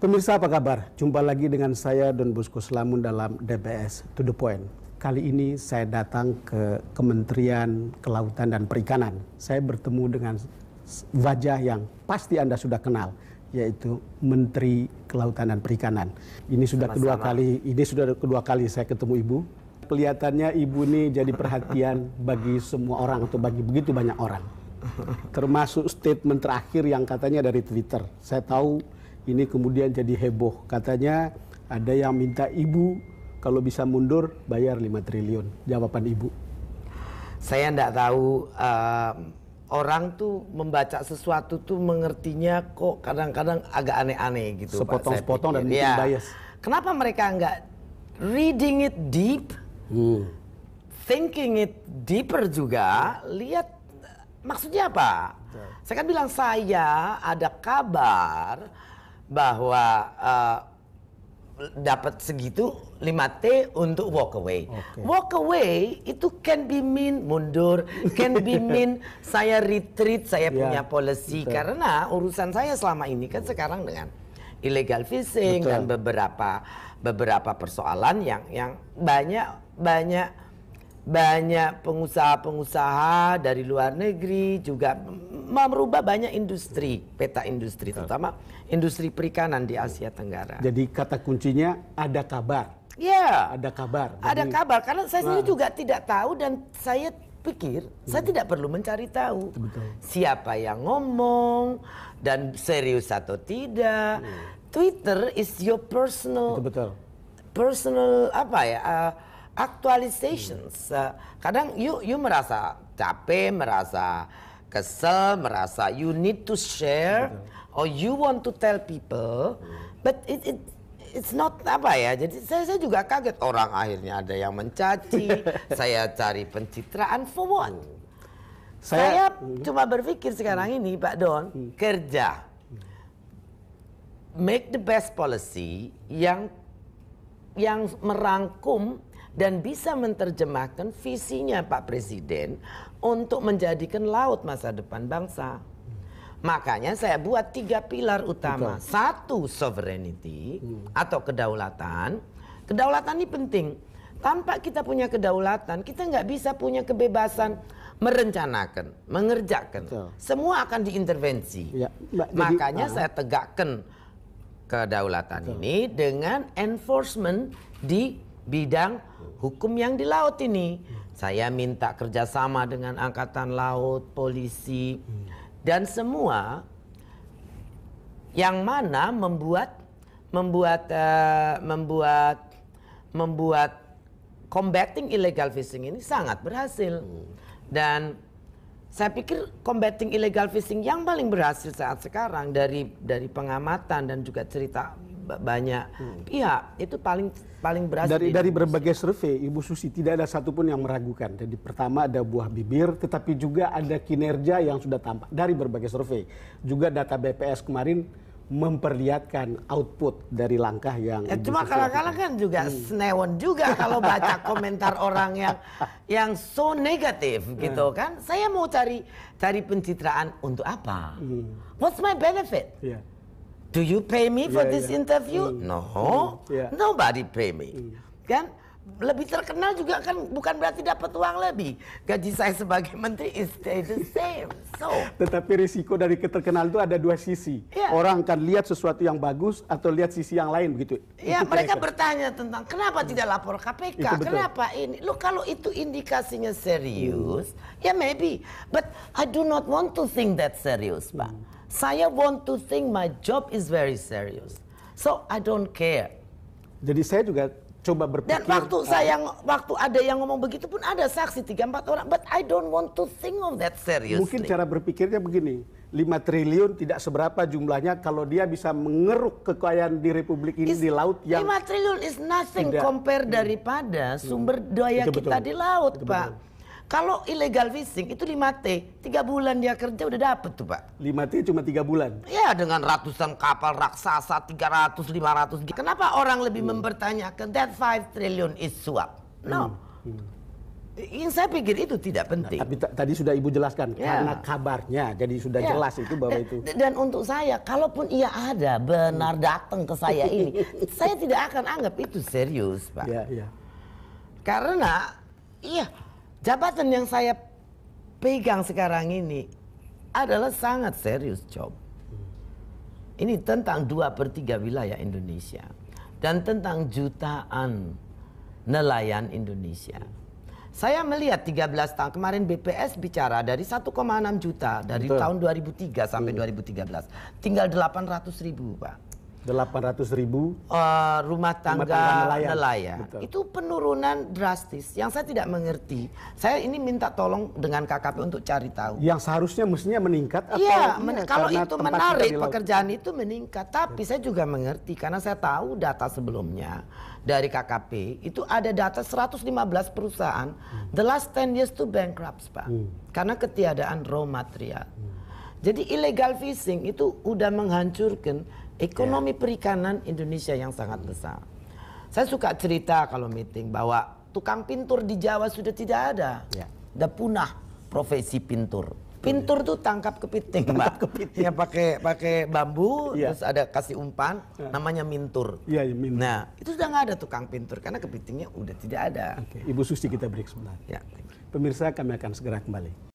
Pemirsa apa kabar? Jumpa lagi dengan saya Don Bosco Slamun dalam DBS To The Point. Kali ini saya datang ke Kementerian Kelautan dan Perikanan. Saya bertemu dengan wajah yang pasti Anda sudah kenal, yaitu Menteri Kelautan dan Perikanan. Ini sudah kedua kali saya ketemu Ibu. Kelihatannya Ibu ini jadi perhatian bagi semua orang atau bagi begitu banyak orang. Termasuk statement terakhir yang katanya dari Twitter. Saya tahu ini kemudian jadi heboh. Katanya ada yang minta Ibu kalau bisa mundur bayar 5 triliun. Jawaban Ibu? Saya enggak tahu, orang tuh membaca sesuatu tuh mengertinya kok kadang-kadang agak aneh-aneh gitu. Sepotong-sepotong dan mungkin bias. Kenapa mereka enggak reading it deep, thinking it deeper juga, lihat maksudnya apa? Saya kan bilang saya ada kabar bahwa dapat segitu 5T untuk walk away. Walk away itu can be mean mundur, can be mean saya retreat, saya punya policy. Karena urusan saya selama ini kan sekarang dengan illegal fishing dan beberapa persoalan yang banyak pengusaha-pengusaha dari luar negeri juga merubah banyak industri, peta industri, terutama industri perikanan di Asia Tenggara. Jadi kata kuncinya ada kabar. Ya, ada kabar. Ada kabar, karena saya sendiri juga tidak tahu dan saya pikir saya tidak perlu mencari tahu siapa yang ngomong dan serius atau tidak. Twitter is your personal, personal apa ya? Actualizations. Kadang you merasa capek, merasa kesel, merasa you need to share or you want to tell people, but it's not apa ya. Jadi saya juga kaget, orang akhirnya ada yang mencaci, saya cari pencitraan for what? Saya cuma berpikir sekarang ini Pak Don, kerja, make the best policy yang merangkum dan bisa menerjemahkan visinya Pak Presiden untuk menjadikan laut masa depan bangsa. Makanya saya buat 3 pilar utama. Satu, sovereignty atau kedaulatan. Kedaulatan ini penting. Tanpa kita punya kedaulatan, kita nggak bisa punya kebebasan merencanakan, mengerjakan. Semua akan diintervensi. Makanya saya tegakkan kedaulatan ini dengan enforcement di bidang hukum yang di laut ini. Saya minta kerjasama dengan Angkatan Laut, polisi, dan semua yang mana membuat combating illegal fishing ini sangat berhasil. Dan saya pikir combating illegal fishing yang paling berhasil saat sekarang dari pengamatan dan juga cerita banyak pihak itu paling berhasil. Dari berbagai survei, Ibu Susi, tidak ada satupun yang meragukan. Jadi pertama ada buah bibir, tetapi juga ada kinerja yang sudah tampak dari berbagai survei. Juga data BPS kemarin memperlihatkan output dari langkah yang cuma kadang-kadang kan juga senewon juga kalau baca komentar orang yang so negatif gitu kan. Saya mau cari pencitraan untuk apa? What's my benefit? Do you pay me for this interview? No, nobody pay me. Kan lebih terkenal juga kan bukan berarti dapat uang lebih. Gaji saya sebagai menteri is stay the same. So, tetapi risiko dari keterkenalan itu ada 2 sisi. Orang akan lihat sesuatu yang bagus atau lihat sisi yang lain begitu. Ya, mereka bertanya tentang kenapa tidak lapor KPK, kenapa ini. Loh, kalau itu indikasinya serius, ya maybe. But I do not want to think that serious, Pak. Saya want to think my job is very serious. So I don't care. Jadi saya juga coba berpikir. Dan waktu ada yang ngomong begitu pun ada saksi 3-4 orang. But I don't want to think of that seriously. Mungkin cara berpikirnya begini. 5 triliun tidak seberapa jumlahnya kalau dia bisa mengeruk kekayaan di Republik ini di laut yang 5 triliun is nothing compare daripada sumber daya kita di laut, Pak. Kalau illegal fishing itu 5T, 3 bulan dia kerja udah dapet tuh Pak. 5T cuma 3 bulan? Ya, dengan ratusan kapal raksasa, 300, 500. Kenapa orang lebih mempertanyakan that 5 triliun is suap? No. Saya pikir itu tidak penting. Tapi tadi sudah Ibu jelaskan karena kabarnya, jadi sudah jelas itu bahwa itu. Dan untuk saya, kalaupun ia ada benar datang ke saya ini, saya tidak akan anggap itu serius, Pak. Karena jabatan yang saya pegang sekarang ini adalah sangat serius job. Ini tentang 2/3 wilayah Indonesia dan tentang jutaan nelayan Indonesia. Saya melihat 13 tahun kemarin BPS bicara dari 1,6 juta dari tahun 2003 sampai 2013 tinggal 800.000, Pak. 800.000 rumah tangga nelayan. Itu penurunan drastis yang saya tidak mengerti. Saya ini minta tolong dengan KKP untuk cari tahu. Yang seharusnya mestinya meningkat atau kalau itu menarik pekerjaan itu meningkat. Tapi saya juga mengerti karena saya tahu data sebelumnya dari KKP itu ada data 115 perusahaan the last 10 years to bankrupt, Pak. Karena ketiadaan raw material. Jadi illegal fishing itu udah menghancurkan ekonomi perikanan Indonesia yang sangat besar. Saya suka cerita kalau meeting bahwa tukang pintur di Jawa sudah tidak ada. Udah punah profesi pintur. Pintur tuh tangkap kepiting, Mbak. Ya pakai bambu, terus ada kasih umpan, namanya mintur. Nah, itu sudah nggak ada tukang pintur karena kepitingnya udah tidak ada. Ibu Susi, kita break sebentar. Pemirsa, kami akan segera kembali.